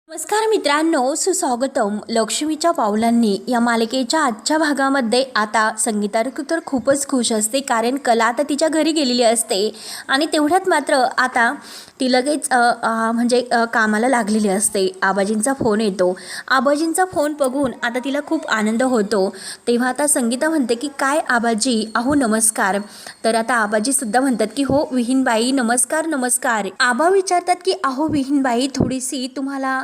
नमस्कार मित्रांनो, सुस्वागतम लक्ष्मीच्या पावलांनी या मालिकेच्या आजच्या भागामध्ये. आता संगीता तर खूपच खुश असते, कारण कला आता तिच्या घरी गेलेली असते आणि तेवढ्यात मात्र आता ती लगेच कामाला लागलेली असते. आबाजींचा फोन येतो. आबाजींचा फोन बघून आता तिला खूप आनंद होतो. तेव्हा आता संगीता म्हणते की काय आबाजी, अहो नमस्कार. तर आता आबाजीसुद्धा म्हणतात की हो विहीनबाई नमस्कार नमस्कार. आबा विचारतात की अहो विहीनबाई, थोडीशी तुम्हाला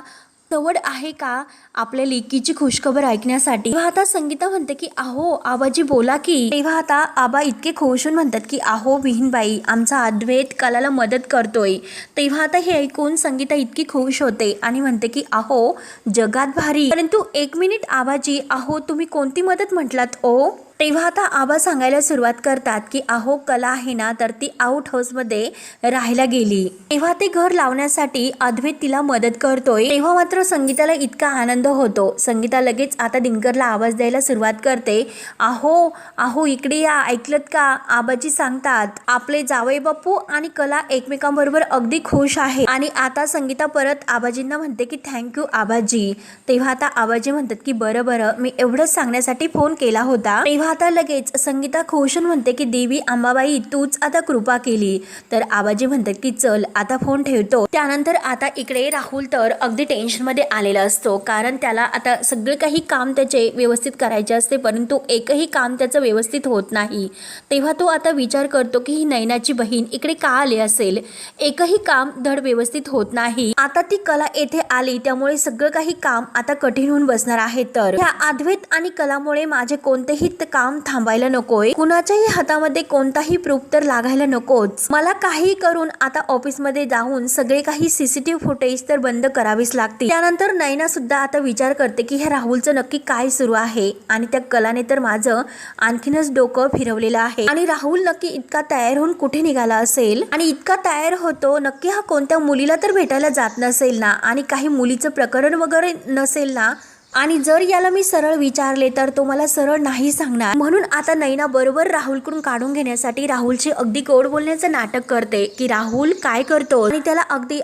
सवड आहे का आपल्या लेकीची खुशखबर ऐकण्यासाठी. तेव्हा आता संगीता म्हणते की अहो आबाजी बोला की. तेव्हा आता आबा इतके खुश होऊन म्हणतात की अहो विहीनबाई, आमचा अद्वैत कलाला मदत करतोय. तेव्हा आता हे ऐकून संगीता इतकी खुश होते आणि म्हणते की अहो जगात भारी. परंतु एक मिनिट आबाजी, अहो तुम्ही कोणती मदत म्हटलात ओ. तेव्हा आता आबा सांगायला सुरुवात करतात की अहो कला आहे ना, तर ती आउट हाऊसमध्ये राहायला गेली. तेव्हा ते घर लावण्यासाठी अद्वैत तिला मदत करतोय. तेव्हा मात्र संगीताला इतका आनंद होतो. संगीता लगेच आता दिनकरला आवाज द्यायला सुरुवात करते. अहो अहो इकडे या, ऐकलत का, आबाजी सांगतात आपले जावई बापू आणि कला एकमेकांबरोबर अगदी खुश आहे. आणि आता संगीता परत आबाजींना म्हणते की थँक्यू आबाजी. तेव्हा आता आबाजी म्हणतात की बरं बरं, मी एवढंच सांगण्यासाठी फोन केला होता. तेव्हा आता लगेच संगीता खुशून म्हणते की देवी अंबाबाई, तूच आता कृपा केली. तर आबाजी म्हणतात की चल आता फोन ठेवतो. त्यानंतर आता इकडे राहुल तर अगदी टेन्शन मध्ये आलेला असतो, कारण त्याला आता सगळे काही काम त्याचे व्यवस्थित करायचे असते, परंतु एकही काम त्याचं व्यवस्थित होत नाही. तेव्हा तो आता विचार करतो की ही नैनाची बहीण इकडे का आली असेल, एकही काम धड व्यवस्थित होत नाही. आता ती कला येथे आली, त्यामुळे सगळं काही काम आता कठीण होऊन बसणार आहे. तर ह्या अद्वैत आणि कलामुळे माझे कोणतेही काम थांबायला नकोय, कुणाच्याही हातामध्ये कोणताही प्रूफ तर लागायला नकोच. मला काही करून आता ऑफिसमध्ये जाऊन सगळे काही सीसीटीव्ही फुटेज तर बंद करावीच लागतील. त्यानंतर नैना सुद्धा आता विचार करते की ह्या राहुलचं नक्की काय सुरू आहे, आणि त्या कलाने तर माझं आणखीनच डोकं फिरवलेलं आहे. आणि राहुल नक्की इतका तयार होऊन कुठे निघाला असेल, आणि इतका तयार होतो नक्की हा कोणत्या मुलीला तर भेटायला जात नसेल ना, आणि काही मुलीचं प्रकरण वगैरे नसेल ना. आणि जर याला मी सरळ विचारले तर तो मला सरळ नाही सांगणार. म्हणून आता नैना बरोबर राहुलकडून काढून घेण्यासाठी राहुलची अगदी गोड बोलण्याचं नाटक करते की राहुल काय करतो, आणि त्याला अगदी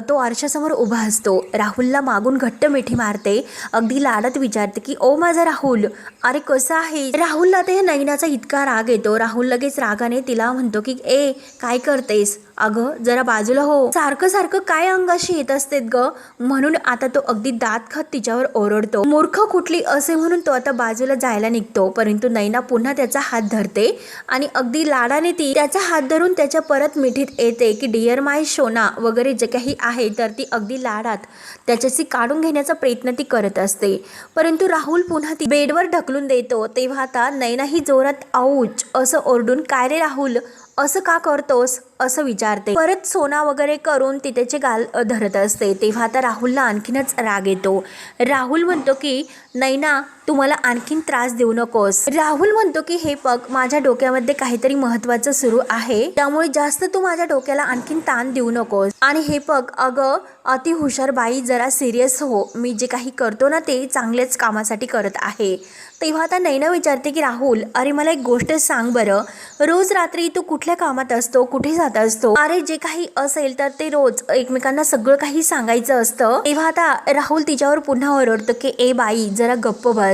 तो आरशासमोर उभा असतो. राहुलला मागून घट्ट मिठी मारते, अगदी लाडत विचारते की ओ माझा राहुल, अरे कसं आहे. राहुलला आता या नैनाचा इतका राग येतो. राहुल लगेच रागाने तिला म्हणतो की ए काय करतेस, अगं जरा बाजूला हो, सारखं सारखं काय अंगाशी येत असते ग. म्हणून आता तो अगदी दात खात तिच्यावर ओरडतो. मूर्ख कुठली असे म्हणून तो आता बाजूला जायला निघतो, परंतु नैना पुन्हा त्याचा हात धरते आणि अगदी लाडाने ती त्याचा हात धरून त्याच्या परत मिठीत येते की डिअर माय सोना वगैरे जे काही आहे, तर ती अगदी लाडात त्याच्याशी काढून घेण्याचा प्रयत्न ती करत असते. परंतु राहुल पुन्हा ती बेडवर ढकलून देतो. तेव्हा आता नैना ही जोरात आऊच असं ओरडून काय रे राहुल, असं का करतोस असं विचारते. परत सोना वगैरे करून ती त्याचे गाल धरत असते. तेव्हा आता राहुलला आणखीनच राग येतो. राहुल म्हणतो की नैना तू मला आणखीन त्रास देऊ नकोस. राहुल म्हणतो की हे बघ, माझ्या डोक्यामध्ये काहीतरी महत्वाचं सुरू आहे, त्यामुळे जास्त तू माझ्या डोक्याला आणखीन ताण देऊ नकोस. आणि हे बघ अगं अति हुशार बाई, जरा सिरियस हो, मी जे काही करतो ना ते चांगल्याच कामासाठी करत आहे. तेव्हा आता नैना विचारते की राहुल, अरे मला एक गोष्ट सांग बरं, रोज रात्री तू कुठल्या कामात असतो, कुठे जात असतो. अरे जे काही असेल तर ते रोज एकमेकांना सगळं काही सांगायचं असतं. तेव्हा आता राहुल तिच्यावर पुन्हा ओरडतो की ए बाई जरा गप्प बस.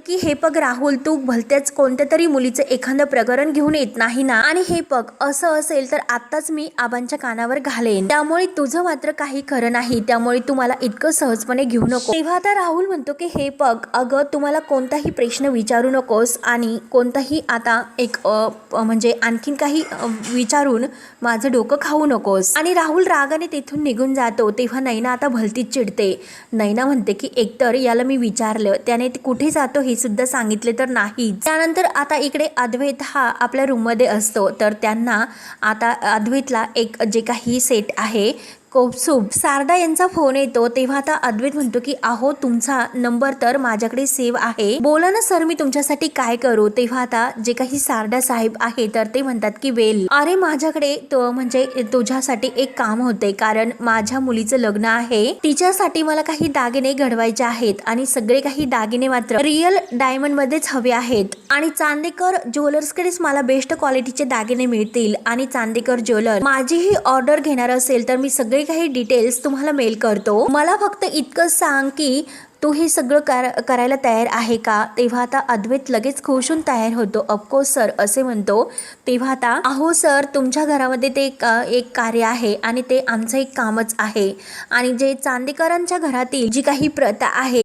की हे पग राहुल, तू भलत्याच कोणत्या तरी मुलीचं एखादं प्रकरण घेऊन येत नाही ना, आणि हे पग असं असेल तर आत्ताच मी आबांच्या कानावर घालेन, त्यामुळे तुझं मात्र काही खरं नाही, त्यामुळे तू मला इतकं सहजपणे घेऊ नको. तेव्हा आता राहुल म्हणतो की हे पग अगं तुम्हाला कोणताही प्रश्न विचारू नकोस, आणि कोणताही आता एक आणखीन काही विचारून माझं डोकं खाऊ नकोस. आणि राहुल रागाने तिथून निघून जातो. तेव्हा नैना आता भलतीच चिडते. नैना म्हणते की एकतर याला मी विचारलं, त्याने कुठे जातो हे सुद्धा सांगितले तर नाही. त्यानंतर आता इकडे अद्वैत हा आपल्या रूम मध्ये असतो. तर त्यांना आता अद्वैतला एक जे काही सेट आहे कौसुब सारडा यांचा फोन येतो. तेव्हा आता अद्वैत म्हणतो की अहो तुमचा नंबर तर माझ्याकडे सेव्ह आहे, बोला ना सर मी तुमच्यासाठी काय करू. तेव्हा आता जे काही सारडा साहेब आहे तर ते म्हणतात की वेल, अरे माझ्याकडे तुझ्यासाठी एक काम होते, कारण माझ्या मुलीचं लग्न आहे, तिच्यासाठी मला काही दागिने घडवायचे आहेत, आणि सगळे काही दागिने मात्र रिअल डायमंड मध्येच हवे आहेत, आणि चांदेकर ज्वेलर्सकडेच मला बेस्ट क्वालिटीचे दागिने मिळतील. आणि चांदेकर ज्वेलर माझीही ऑर्डर घेणार असेल तर मी सगळे सगळे काही डिटेल्स तुम्हाला मेल करतो. मला फक्त इतकंच सांग की तू हे सगळं करायला तयार आहे का. तेव्हा आता अद्वैत लगेच खुश होऊन तयार होतो. ऑफकोर्स सर असे म्हणतो. तेव्हा आता अहो सर तुमच्या घरामध्ये ते एक कार्य आहे आणि ते आमचं एक कामच आहे आणि जे चांदेकरांच्या घरातील जी काही प्रथा आहे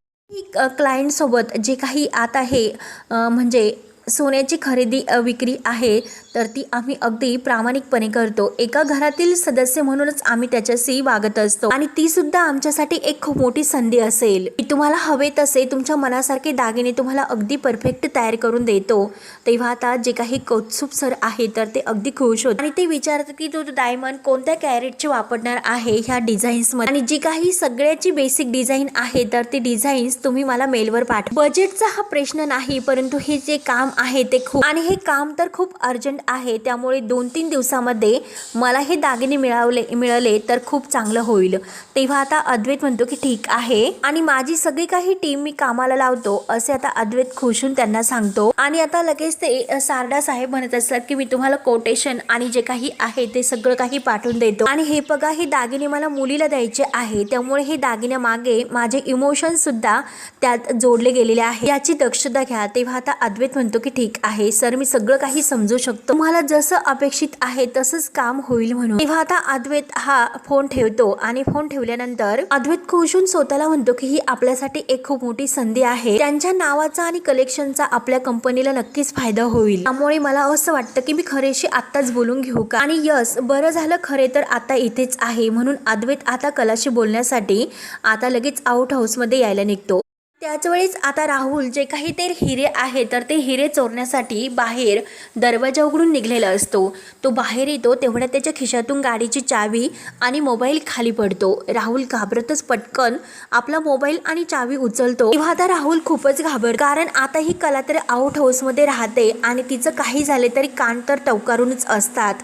क्लायंट सोबत जे काही आता हे म्हणजे सोन्याची खरेदी विक्री आहे तर ती आम्ही अगदी प्रामाणिकपणे करतो. एका घरातील सदस्य म्हणूनच आम्ही त्याच्याशी वागत असतो आणि ती सुद्धा आमच्यासाठी एक खूप मोठी संधी असेल. तुम्हाला हवे तसे तुमच्या मनासारखे दागिने तुम्हाला अगदी परफेक्ट तयार करून देतो. तेव्हा आता जे काही कौत्सुब सर आहे तर ते अगदी खुश होत आणि ते विचारतात की तू डायमंड कोणत्या कॅरेटचे वापरणार आहे ह्या डिझाईन्समध्ये आणि जी काही सगळ्याची बेसिक डिझाईन आहे तर ती डिझाईन्स तुम्ही मला मेलवर पाठवा. बजेटचा हा प्रश्न नाही परंतु हे जे काम आहे ते खूप आणि हे काम तर खूप अर्जंट आहे त्यामुळे 2-3 दिवसामध्ये मला हे दागिने मिळाले तर खूप चांगलं होईल. तेव्हा आता अद्वैत म्हणतो की ठीक आहे आणि माझी सगळी काही टीम मी कामाला लावतो असे आता अद्वैत खुश होऊन त्यांना सांगतो. आणि आता लगेच ते सारडा साहेब म्हणत असतात की मी तुम्हाला कोटेशन आणि जे काही आहे ते सगळं काही पाठवून देतो आणि हे बघा हे दागिने मला मुलीला द्यायचे आहे त्यामुळे हे दागिन्यामागे माझे इमोशन्स सुद्धा त्यात जोडले गेलेले आहे याची दक्षता घ्या. तेव्हा आता अद्वैत म्हणतो की ठीक आहे सर मी सगळं काही समजू शकतो. तुम्हाला जसं अपेक्षित आहे तसंच काम होईल म्हणून. तेव्हा आता अद्वैत हा फोन ठेवतो आणि फोन ठेवल्यानंतर अद्वैत खुश होऊन स्वतःला म्हणतो की ही आपल्यासाठी एक खूप मोठी संधी आहे. त्यांच्या नावाचा आणि कलेक्शनचा आपल्या कंपनीला नक्कीच फायदा होईल. त्यामुळे मला असं वाटतं की मी खरेशी आत्ताच बोलून घेऊ का. आणि यस बरं झालं खरे तर आता इथेच आहे म्हणून अद्वैत आता कलाशी बोलण्यासाठी आता लगेच आउट हाऊसमध्ये यायला निघतो. त्याच वेळेस आता राहुल जे काही ते हिरे आहे तर ते हिरे चोरण्यासाठी बाहेर दरवाजा उघडून निघलेला असतो. तो बाहेर येतो तेवढ्या त्याच्या खिशातून गाडीची चावी आणि मोबाईल खाली पडतो. राहुल घाबरतच पटकन आपला मोबाईल आणि चावी उचलतो. तेव्हा आता राहुल खूपच घाबरतो कारण आता ही कला तर आउट हाऊसमध्ये राहते आणि तिचं काही झाले तरी कान तर टवकारूनच असतात.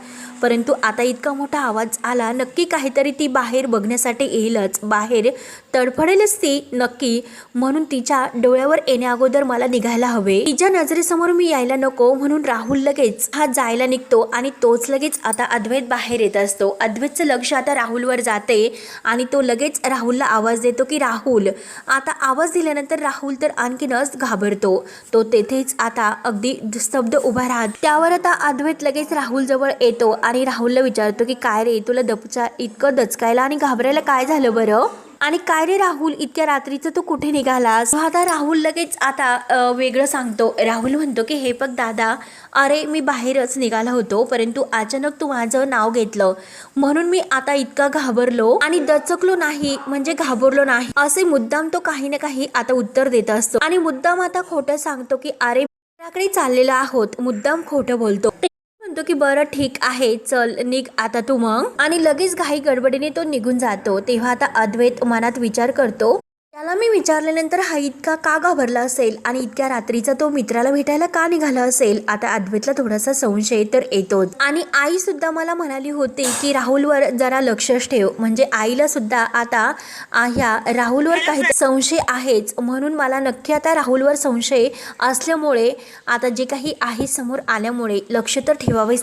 परंतु आता इतका मोठा आवाज आला नक्की काहीतरी ती बाहेर बघण्यासाठी येईलच. बाहेर तडफडेलच ती नक्की म्हणून तिच्या डोळ्यावर येण्या अगोदर मला निघायला हवे. तिच्या नजरेसमोर मी यायला नको म्हणून राहुल लगेच हा जायला निघतो आणि तोच लगेच आता अद्वैत बाहेर येत असतो. अद्वैतचं लक्ष आता राहुलवर जाते आणि तो लगेच राहुलला आवाज देतो की राहुल. आता आवाज दिल्यानंतर राहुल तर आणखीनच घाबरतो. तो तेथेच आता अगदी स्तब्ध उभा राहत. त्यावर आता अद्वैत लगेच राहुल जवळ येतो आणि राहुलला विचारतो की काय रे तुला इतकं दचकायला आणि घाबरायला काय झालं बरं आणि काय रे राहुल इतक्या रात्रीचं तू कुठे निघालास. आता राहुल लगेच आता वेगळं सांगतो. राहुल म्हणतो की हे बघ दादा अरे मी बाहेरच निघाला होतो परंतु अचानक तू माझं नाव घेतलं म्हणून मी आता इतका घाबरलो आणि दचकलो नाही म्हणजे घाबरलो नाही असे मुद्दाम तो काही ना काही आता उत्तर देत असतो आणि मुद्दाम आता खोटं सांगतो की अरे कडे चाललेलो आहोत मुद्दाम खोटं बोलतो. म्हणतो की बरं ठीक आहे चल निघ आता तू मग आणि लगेच घाई गडबडीने तो निघून जातो. तेव्हा आता अद्वैत मनात विचार करतो त्याला मी विचारल्यानंतर हा इतका का घाबरला असेल आणि इतक्या रात्रीचा तो मित्राला भेटायला का निघाला असेल. आता अद्वैतला थोडासा संशय तर येतोच आणि आई सुद्धा मला म्हणाली होती की राहुलवर जरा लक्षच ठेव म्हणजे आईला सुद्धा आता ह्या राहुलवर काही संशय आहेच म्हणून मला नक्की आता राहुलवर संशय असल्यामुळे आता जे काही आहे समोर आल्यामुळे लक्ष तर ठेवावेच.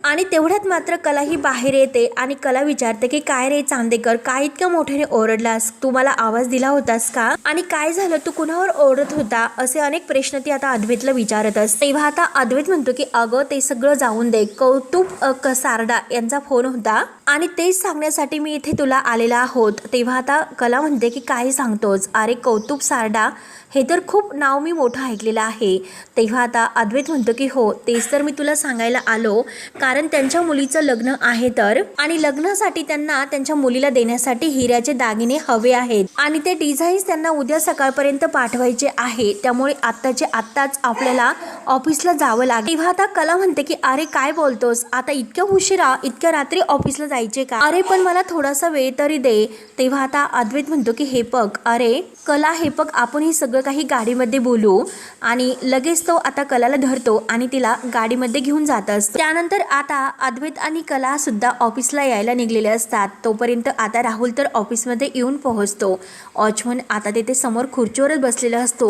आणि तेवढ्यात मात्र कला ही बाहेर येते आणि कला विचारते की काय रे चांदेकर काय इतक्या मोठ्याने ओरडलास तू मला आवाज दिला होतास का आणि काय झालं तू कुणावर ओरडत होता असे अनेक प्रश्न ती आता अद्वैतला विचारत असते. तेव्हा आता अद्वैत म्हणतो की अगं ते सगळं जाऊन दे कौतुक सारडा यांचा फोन होता आणि तेच सांगण्यासाठी मी इथे तुला आलेला आहोत. तेव्हा आता कला म्हणते की काय सांगतोस अरे कौतुक सारडा हे तर खूप नाव मी मोठं ऐकलेलं आहे. तेव्हा आता अद्वैत म्हणतो की हो तेच तर मी तुला सांगायला आलो कारण त्यांच्या मुलीचं लग्न आहे तर आणि लग्नासाठी त्यांना त्यांच्या मुलीला देण्यासाठी हिऱ्याचे दागिने हवे आहेत आणि ते डिझाईन्स त्यांना उद्या सकाळपर्यंत पाठवायचे आहे त्यामुळे आत्ताच आपल्याला ऑफिसला जावं लागेल. तेव्हा आता कला म्हणते की अरे काय बोलतोस आता इतक्या उशिरा इतक्या रात्री ऑफिसला जायचे का अरे पण मला थोडासा वेळ तरी दे. तेव्हा आता अद्वैत म्हणतो की हे बघ अरे कला हे बघ आपण हे सगळं काही गाडीमध्ये बोलू आणि लगेच तो आता कलाला धरतो आणि तिला गाडीमध्ये घेऊन जात असतो. त्यानंतर आता आता अद्वैत आणि कला सुद्धा ऑफिसला यायला निघलेले असतात. तोपर्यंत आता राहुल तर ऑफिसमध्ये येऊन पोहोचतो. वॉचमन आता तिथे समोर खुर्चीवरच बसलेला असतो.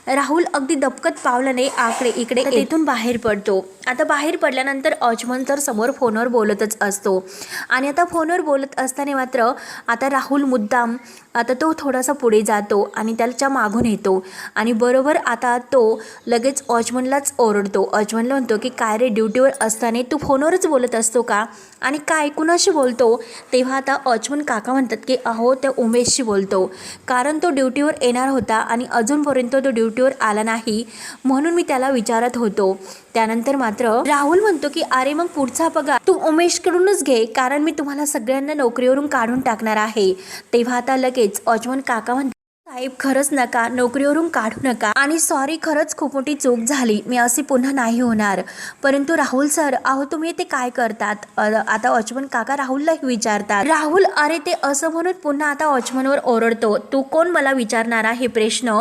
राहुल अगदी दपकत पावलाने इकडे तेथून बाहेर पडतो. आता बाहेर पडल्यानंतर वॉचमन तर समोर फोनवर बोलतच असतो आणि आता फोनवर बोलत असताना मात्र आता राहुल मुद्दाम आता तो थोडासा पुढे जातो आणि त्याच्या मागून येतो आणि बरोबर आता तो लगेच वॉचमनलाच ओरडतो. वॉचमनला म्हणतो की काय रे, ड्युटीवर असताना तू फोनवरच बोलत असतो का आणि काय कुणाशी बोलतो. तेव्हा आता वॉचमन काका म्हणतात की अहो त्या उमेशशी बोलतो, कारण तो ड्युटीवर येणार होता आणि अजूनपर्यंत तो ड्युटीवर आला नाही म्हणून मी त्याला विचारत होतो. त्यानंतर मात्र राहुल म्हणतो की अरे मग पुढचा पगार तू उमेशकडूनच घे, कारण मी तुम्हाला सगळ्यांना नोकरीवरून काढून टाकणार आहे. तेव्हा आता लगेच वॉचमन काका म्हणतात साहेब खरंच नका, नोकरीवरून काढू नका आणि सॉरी, खरंच खूप मोठी चूक झाली, मी असे पुन्हा नाही होणार. परंतु राहुल सर अहो तुम्ही ते काय करतात. आता वॉचमन काका राहुललाही विचारतात. राहुल अरे ते असं म्हणून पुन्हा आता वॉचमनवर ओरडतो, तू कोण मला विचारणारा हे प्रश्न,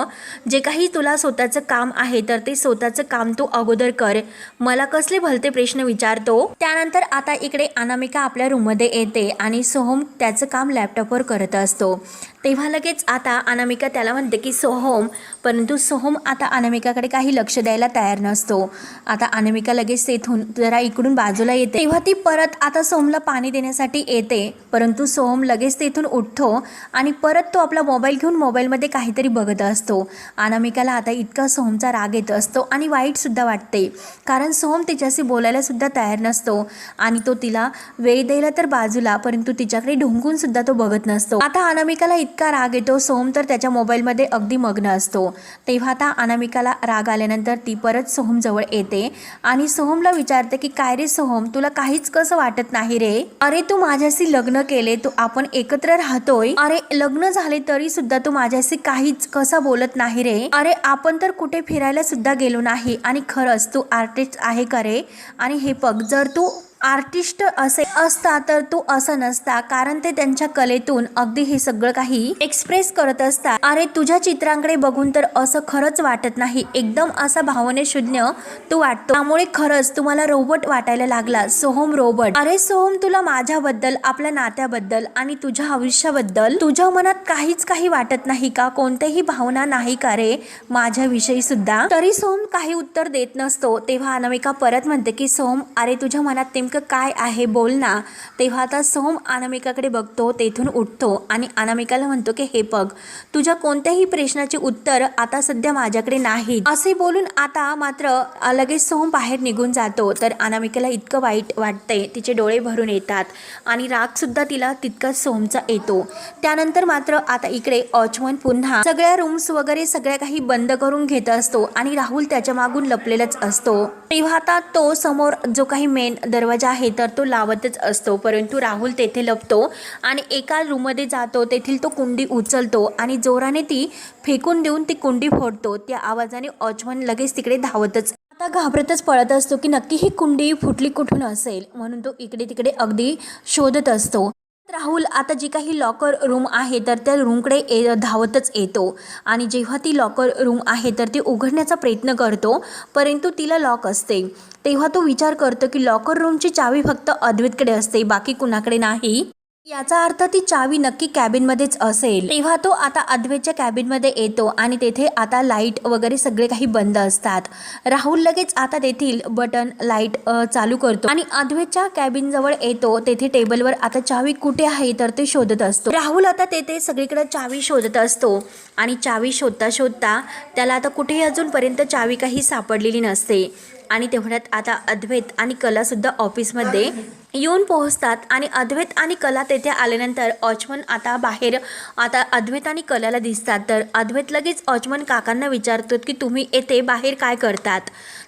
जे काही तुला स्वतःचं काम आहे तर ते स्वतःचं काम तू अगोदर कर, मला कसले भलते प्रश्न विचारतो. त्यानंतर आता इकडे अनामिका आपल्या रूममध्ये येते आणि सोहम त्याचं काम लॅपटॉपवर करत असतो. तेव्हा लगेच आता अनामिका त्याला म्हणते की सोहम, परंतु सोहम आता अनामिकाकडे काही लक्ष द्यायला तयार नसतो. आता अनामिका लगेच तेथून जरा इकडून बाजूला येते. तेव्हा ती परत आता सोहमला पाणी देण्यासाठी येते, परंतु सोहम लगेच तेथून उठतो आणि परत तो आपला मोबाईल घेऊन मोबाईलमध्ये काहीतरी बघत असतो. अनामिकाला आता इतका सोहमचा राग येत असतो आणि वाईटसुद्धा वाटते, कारण सोहम तिच्याशी बोलायला सुद्धा तयार नसतो आणि तो तिला वेळ द्यायला तर बाजूला, परंतु तिच्याकडे ढुंकून सुद्धा तो बघत नसतो. आता अनामिकाला इतका राग येतो, सोहम तर त्याच्या मोबाईलमध्ये अगदी मग्न असतो. तेव्हा आता अनामिकाला राग आल्यानंतर ती परत सोहम जवळ येते आणि सोहमला विचारते की काय रे सोहम, तुला काहीच कसं वाटत नाही रे. अरे तू माझ्याशी लग्न केले, तू आपण एकत्र राहतोय, अरे लग्न झाले तरी सुद्धा तू माझ्याशी काहीच कसं बोलत नाही रे. अरे आपण तर कुठे फिरायला सुद्धा गेलो नाही आणि खरंच तू आर्टिस्ट आहे का रे. आणि हे बघ, जर तू आर्टिस्ट असे असता तर तू असं नसता, कारण ते त्यांच्या कलेतून अगदी हे सगळं काही एक्सप्रेस करत असतात. अरे तुझ्या चित्रांकडे बघून तर असं खरंच वाटत नाही, एकदम असा भावनेशून्य तू वाटतो, त्यामुळे खरंच तुम्हाला रोबोट वाटायला लागला सोहम, रोबोट. अरे सोहम, तुला माझ्याबद्दल, आपल्या नात्याबद्दल आणि तुझ्या आयुष्याबद्दल तुझ्या मनात काही वाटत नाही का, कोणत्याही भावना नाही का रे माझ्याविषयी सुद्धा. तरी सोहम काही उत्तर देत नसतो. तेव्हा अनामिका परत म्हणते की सोहम अरे तुझ्या मनात काय आहे बोल ना. तेव्हा आता सोहम अनामिकाकडे बघतो, तेथून उठतो आणि अनामिकाला म्हणतो की हे बघ, तुझ्या कोणत्याही प्रश्नाचे उत्तर आता सध्या माझ्याकडे नाही, असे बोलून आता मात्र लगेच सोहम बाहेर निघून जातो. तर अनामिकाला इतकं वाईट वाटते, तिचे डोळे भरून येतात आणि राग सुद्धा तिला तितकाच सोहमचा येतो. त्यानंतर मात्र आता इकडे वॉचमन पुन्हा सगळ्या रूम्स वगैरे सगळ्या काही बंद करून घेत असतो आणि राहुल त्याच्या मागून लपलेलाच असतो. तेव्हा आता तो समोर जो काही मेन दरवाजा आहे तर तो लावतच असतो, परंतु राहुल तेथे लपतो आणि एका रूममध्ये जातो, तेथील तो कुंडी उचलतो आणि जोराने ती फेकून देऊन ती कुंडी फोडतो. त्या आवाजाने वॉचमन लगेच तिकडे धावतच आता घाबरतच पळत असतो की नक्की ही कुंडी फुटली कुठून असेल, म्हणून तो इकडे तिकडे अगदी शोधत असतो. राहुल आता जी काही लॉकर रूम आहे तर त्या रूमकडे धावतच येतो आणि जेव्हा ती लॉकर रूम आहे तर ती उघडण्याचा प्रयत्न करतो, परंतु तिला लॉक असते. तेव्हा तो विचार करतो की लॉकर रूमची चावी फक्त अद्वैतकडे असते, बाकी कुणाकडे नाही. याचा अर्थ ती चावी नक्की कॅबिनमध्येच असेल. तेव्हा तो आता अद्वैतच्या कॅबिनमध्ये येतो आणि तेथे आता लाईट वगैरे सगळे काही बंद असतात. राहुल लगेच आता तेथील बटन लाईट चालू करतो आणि अद्वैतच्या कॅबिन जवळ येतो. तेथे टेबलवर आता चावी कुठे आहे तर ते शोधत असतो. राहुल आता तेथे सगळीकडे चावी शोधत असतो आणि चावी शोधता शोधता त्याला आता कुठेही अजूनपर्यंत चावी काही सापडलेली नसते. आणि तेवढ्यात आता अद्वैत आणि कला सुद्धा ऑफिसमध्ये येऊन पोहोचतात आणि अद्वैत आणि कला तेथे आल्यानंतर वॉचमन आता बाहेर आता अद्वैत आणि कलाला दिसतात. तर अद्वैत लगेच वॉचमन काकांना विचारतो की तुम्ही येथे बाहेर काय करतात.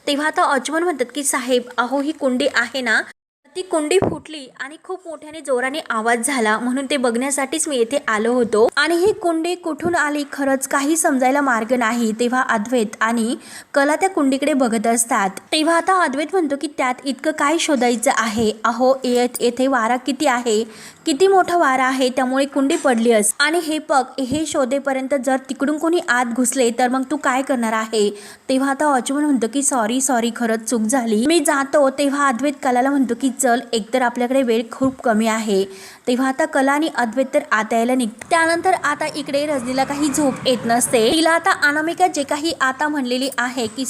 तेव्हा आता वॉचमन म्हणतात की साहेब अहो ही कुंडी आहे ना, ती कुंडी फुटली आणि खूप मोठ्याने जोराने आवाज झाला, म्हणून ते बघण्यासाठीच मी येथे आलो होतो आणि ही कुंडी कुठून आली खरंच काही समजायला मार्ग नाही. तेव्हा अद्वैत आणि कला त्या कुंडीकडे बघत असतात. तेव्हा आता अद्वैत म्हणतो की त्यात इतकं काय शोधायचं आहे, अहो येथे वारा किती आहे, किती मोठा वारा आहे त्यामुळे कुंडी पडली अस आणि हे बघ हे शोधेपर्यंत जर तिकडून कोणी आत घुसले तर मग तू काय करणार आहे. तेव्हा आता अच्युत म्हणतो की सॉरी खरंच चूक झाली, मी जातो. तेव्हा अद्वैत कलाला म्हणतो की चल, एकतर आपल्याकडे वेळ खूप कमी आहे. तेव्हा आता कला आणि अद्वैत तर आता यायला निघते. त्यानंतर आता इकडे रजनीला काही झोप येत नसते. तिला आता अनामिका जे काही आता म्हणलेली आहे की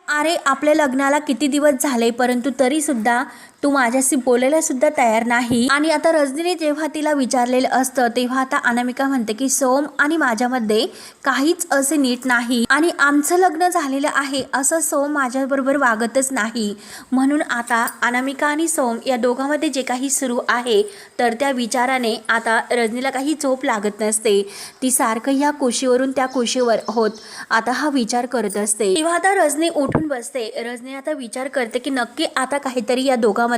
अरे आपल्या लग्नाला किती दिवस झाले परंतु तरी सुद्धा तू माझ्याशी बोलायला सुद्धा तयार नाही. आणि आता रजनीने जेव्हा तिला विचारलेलं असतं तेव्हा आता अनामिका म्हणते की सोम आणि माझ्यामध्ये काहीच असे नीट नाही आणि आमचं लग्न झालेलं आहे असं सोम माझ्याबरोबर वागतच नाही. म्हणून आता अनामिका आणि सोम या दोघांमध्ये जे काही सुरू आहे तर त्या विचाराने आता रजनीला काही झोप लागत नसते. ती सारखं ह्या कुशीवरून त्या कुशीवर होत आता हा विचार करत असते. तेव्हा आता रजनी उठून बसते. रजनी आता विचार करते की नक्की आता काहीतरी या दोघांमध्ये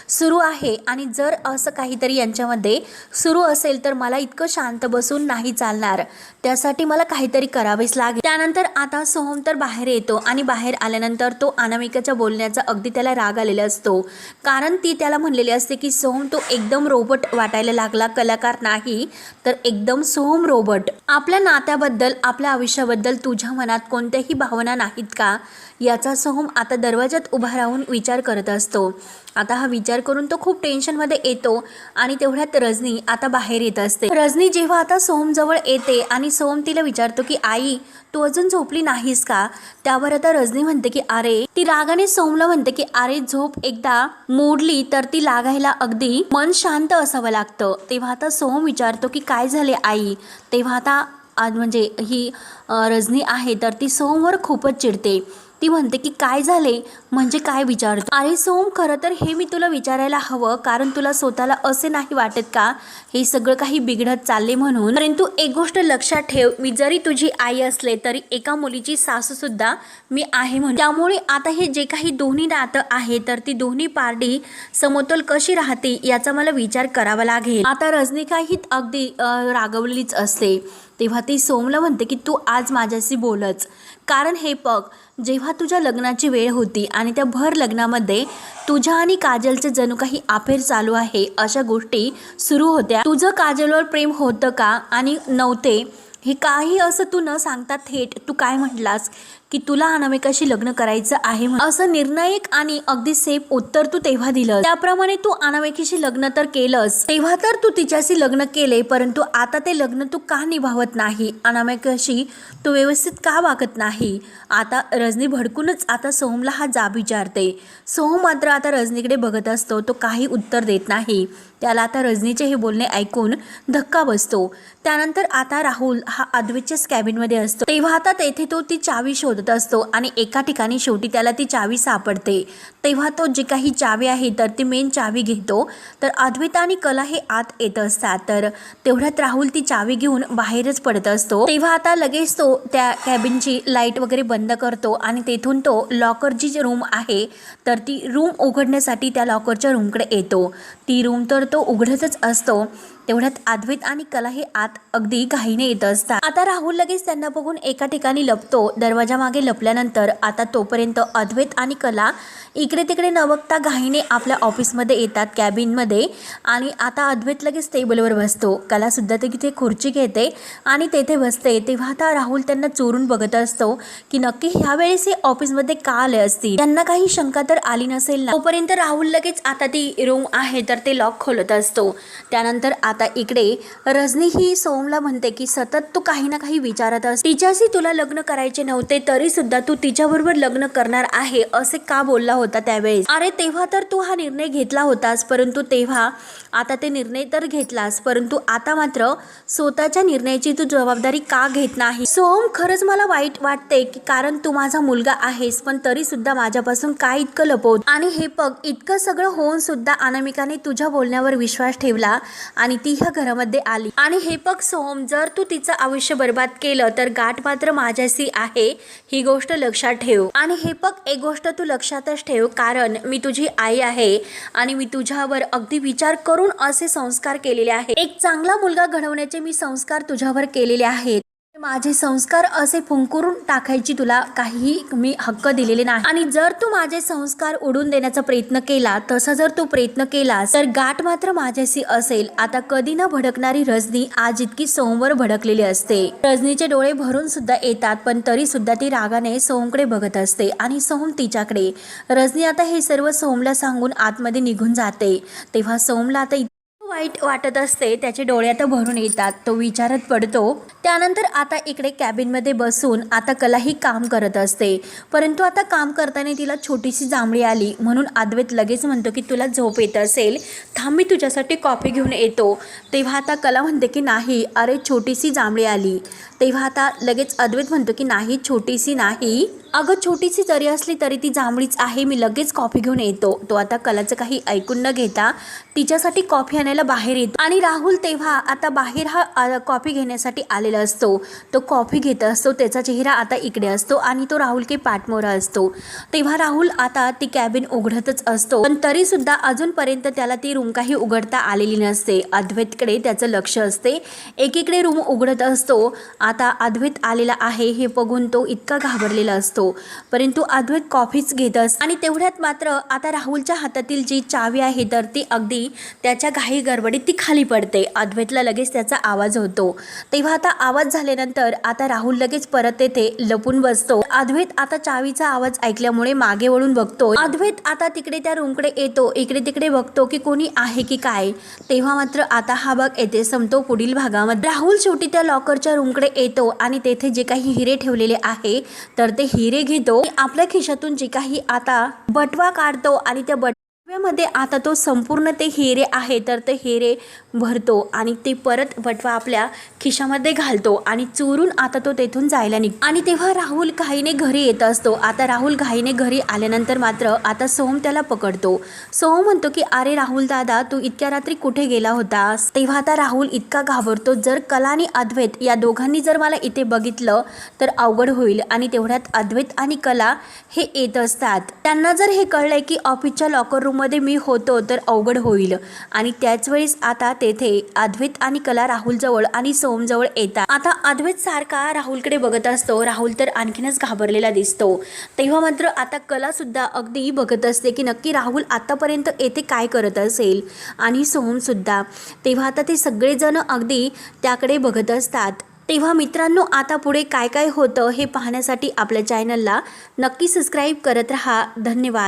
सुरू आहे आणि जर असं काहीतरी यांच्यामध्ये सुरू असेल तर मला इतकं शांत बसून नाही चालणार, त्यासाठी मला काहीतरी करावेच लागेल. त्यानंतर आता सोहम तर बाहेर येतो आणि बाहेर आल्यानंतर तो अनामिकाच्या बोलण्याचा अगदी त्याला राग आलेला असतो. कारण ती त्याला म्हणलेली असते की सोहम तो एकदम रोबोट वाटायला लागला, कलाकार नाही तर एकदम सोहम रोबोट. आपल्या नात्याबद्दल आपल्या आयुष्याबद्दल तुझ्या मनात कोणत्याही भावना नाहीत का, याचा सोहम आता दरवाजात उभा राहून विचार करत असतो. आता हा विचार करून तो खूप टेन्शनमध्ये येतो आणि तेवढ्यात रजनी आता बाहेर येत असते. रजनी जेव्हा आता सोहम जवळ येते आणि सोहम तिला विचारतो की आई तू अजून झोपली नाहीस का. त्यावर आता रजनी म्हणते की अरे, ती रागाने सोहमला म्हणते की अरे झोप एकदा मोडली तर ती लागायला अगदी मन शांत असावं लागतं. तेव्हा आता सोहम विचारतो की काय झाले आई. तेव्हा आता म्हणजे ही रजनी आहे तर ती सोहमवर खूपच चिडते. ती म्हणते की काय झाले म्हणजे काय विचारतो. अरे सोहम, खरं तर हे मी तुला विचारायला हवं कारण तुला स्वतःला असे नाही वाटत का हे सगळं काही बिघडत चालले म्हणून. परंतु एक गोष्ट लक्षात ठेव, मी जरी तुझी आई असले तरी एका मुलीची सासू सुद्धा मी आहे म्हणून. त्यामुळे आता हे जे काही दोन्ही नातं आहे तर ती दोन्ही पार्टी समतोल कशी राहते याचा मला विचार करावा लागेल. आता रजनीकाही अगदी रागवलीच असते. तेव्हा ती सोहमला म्हणते की तू आज माझ्याशी बोलच, कारण हे बघ जेव्हा तुझ्या लग्नाची वेळ होती आणि त्या भर लग्नामध्ये तुझ्या आणि काजलचे जणू काही अफेअर चालू आहे अशा गोष्टी सुरू होत्या. तुझं काजलवर प्रेम होतं का आणि नव्हते हे काही असं तू न सांगता थेट तू काय म्हटलास की तुला अनामिकाशी लग्न करायचं आहे असं निर्णायक आणि अगदी सेफ उत्तर तू तेव्हा दिलं. त्याप्रमाणे तू अनामिकेशी लग्न तर केलंस, तेव्हा तर तू तिच्याशी लग्न केले, परंतु आता ते लग्न तू का निभावत नाही, अनामिकाशी तू व्यवस्थित का वागत नाही. आता रजनी भडकूनच आता सोहमला हा जाब विचारते. सोहम मात्र आता रजनीकडे बघत असतो, तो काही उत्तर देत नाही. त्याला आता रजनीचे हे बोलणे ऐकून धक्का बसतो. त्यानंतर आता राहुल हा अद्वैतच्या कॅबिनमध्ये असतो. तेव्हा आता तेथे तो ती चावी शोधत असतो आणि एका ठिकाणी शेवटी त्याला ती चावी सापडते. तेव्हा तो जी काही चावी आहे तर ती मेन चावी घेतो. तर अद्वैत आणि कला हे आत येत असतात. तर तेवढ्यात राहुल ती चावी घेऊन बाहेरच पडत असतो. तेव्हा आता लगेच तो त्या कॅबिनची लाईट वगैरे बंद करतो आणि तेथून तो लॉकरची जी रूम आहे तर ती रूम उघडण्यासाठी त्या लॉकरच्या रूमकडे येतो. ती रूम तर तो उघडतच असतो. तेवढ्यात अद्वैत आणि कला हे आत अगदी घाईने येत असतात. आता राहुल लगेच त्यांना बघून एका ठिकाणी लपतो. दरवाजा मागे लपल्यानंतर आता तोपर्यंत अद्वैत आणि कला इकडे तिकडे न बघता घाईने आपल्या ऑफिसमध्ये येतात कॅबिनमध्ये. आणि आता अद्वैत लगेच टेबलवर बसतो. कला सुद्धा ते तिथे खुर्ची घेते आणि तेथे बसते. तेव्हा आता राहुल त्यांना चोरून बघत असतो की नक्की ह्या वेळेस हे ऑफिसमध्ये का आले असतील, त्यांना काही शंका तर आली नसेल ना. तोपर्यंत राहुल लगेच आता ती रूम आहे तर ते लॉक खोलत असतो. त्यानंतर आता इकडे रजनी ही सोहमला म्हणते की सतत तू काही ना काही विचारत असते, तिच्याशी तुला लग्न करायचे नव्हते तरी सुद्धा तू तिच्याबरोबर लग्न करणार आहे असे का बोलला होता त्यावेळेस. अरे तेव्हा तर तू हा निर्णय घेतला होतास, परंतु तेव्हा आता ते निर्णय तर घेतलास, परंतु आता मात्र स्वतःच्या निर्णयाची तू जबाबदारी का घेत नाही. सोहम, खरंच मला वाईट वाटते की कारण तू माझा मुलगा आहेस पण तरी सुद्धा माझ्यापासून काय इतकं लपवत. आणि हे बघ इतकं सगळं होऊन सुद्धा अनामिकाने तुझ्या बोलण्यावर विश्वास ठेवला आणि ती ह्या घरामध्ये आली. आणि हे बघ सोहम, जर तू तिचं आयुष्य बर्बाद केलं तर गाठ मात्र माझ्याशी आहे, ही गोष्ट लक्षात ठेव. आणि हे बघ एक गोष्ट तू लक्षातच ठेव, कारण मी तुझी आई आहे आणि मी तुझ्यावर अगदी विचार करून असे संस्कार केलेले आहेत. एक चांगला मुलगा घडवण्याचे मी संस्कार तुझ्यावर केलेले आहेत. माझे संस्कार असे फुंकरून टाकायची तुला काहीही मी हक्क दिलेले नाही आणि जर तू माझे संस्कार उडून देण्याचा प्रयत्न केला, तसा जर तू प्रयत्न केलास तर गाठ मात्र माझ्याशी असेल. आता कधी न भडकणारी रजनी आज इतकी सोमवर भडकलेली असते. रजनीचे डोळे भरून सुद्धा येतात, पण तरी सुद्धा ती रागाने सोमकडे बघत असते आणि सोम तिच्याकडे. रजनी आता हे सर्व सोमला सांगून आतमध्ये निघून जाते. तेव्हा सोमला आता वाईट वाटत असते, त्याचे डोळे आता भरून येतात. तो विचारत पडतो. त्यानंतर आता इकडे कॅबिनमध्ये बसून आता कला ही काम करत असते, परंतु आता काम करताना तिला छोटीशी जांभळी आली म्हणून अद्वैत लगेच म्हणतो की तुला झोप येत असेल, थांब मी तुझ्यासाठी कॉफी घेऊन येतो. तेव्हा आता कला म्हणते की नाही, अरे छोटीशी जांभळी आली. तेव्हा आता लगेच अद्वैत म्हणतो की नाही, छोटीशी नाही, अगं छोटीशी जरी असली तरी ती जांभळीच आहे, मी लगेच कॉफी घेऊन येतो. तो आता कलाचं काही ऐकून न घेता तिच्यासाठी कॉफी आणायला बाहेर येतो आणि राहुल तेव्हा आता बाहेर हा कॉफी घेण्यासाठी आलेला असतो. तो कॉफी घेत असतो, त्याचा चेहरा आता इकडे असतो आणि तो राहुल के पाठमोरा असतो. तेव्हा राहुल आता ती कॅबिन उघडतच असतो, पण तरी सुद्धा अजूनपर्यंत त्याला ती रूम काही उघडता आलेली नसते. अद्वैतकडे त्याचं लक्ष असते. एकीकडे रूम उघडत असतो. आता अद्वैत आलेला आहे हे बघून तो इतका घाबरलेला असतो, परंतु अद्वैत कॉफीच घेत असतो आणि तेवढ्यात मात्र आता राहुलच्या हातातील जी चावी आहे तर ती अगदी त्याच्या घाई गडबडीत ती खाली पडते. अद्वैतला लगेच त्याचा आवाज होतो. तेव्हा आता आवाज झाल्यानंतर आता राहुल लगेच परत येथे लपून बसतो. अद्वैत आता चावीचा आवाज ऐकल्यामुळे मागे वळून बघतो. अद्वैत आता तिकडे त्या रूमकडे येतो, इकडे तिकडे बघतो की कोणी आहे की काय. तेव्हा मात्र आता हा भाग येथे संपतो. पुढील भागामध्ये राहुल शेवटी त्या लॉकरच्या रूमकडे येतो आणि तेथे जे काही हिरे ठेवलेले आहे तर ते हिरे घेतो. आपल्या खिशातून जे काही आता बटवा काढतो आणि त्या बटव्यामध्ये आता तो संपूर्ण ते हिरे आहे तर ते हिरे भरतो आणि ते परत बटवा आपल्या खिशामध्ये घालतो आणि चोरून आता तो तेथून जायला निघतो. आणि तेव्हा राहुल घाईने घरी येत असतो. आता राहुल घाईने घरी आल्यानंतर मात्र आता सोहम त्याला पकडतो. सोहम म्हणतो की अरे राहुल दादा, तू इतक्या रात्री कुठे गेला होतास. तेव्हा आता राहुल इतका घाबरतो, जर कला आणि अद्वैत या दोघांनी जर मला इथे बघितलं तर अवघड होईल. आणि तेवढ्यात अद्वैत आणि कला हे येत असतात. त्यांना जर हे कळलंय की ऑफिसच्या लॉकर रूममध्ये मी होतो तर अवघड होईल. आणि त्याच वेळेस आता तेथे अद्वैत आणि कला राहुल जवळ आणि सोम जवळ येतात. आता अद्वैत सारखा राहुलकडे बघत असतो. राहुल तर आणखीनच घाबरलेला दिसतो. तेव्हा मात्र आता कला सुद्धा अगदी बघत असते की नक्की राहुल आतापर्यंत येथे काय करत असेल आणि सोम सुद्धा. तेव्हा आता ते सगळेजण अगदी त्याकडे बघत असतात. तेव्हा मित्रांनो, आता पुढे काय काय होतं हे पाहण्यासाठी आपल्या चॅनलला नक्की सबस्क्राईब करत राहा. धन्यवाद.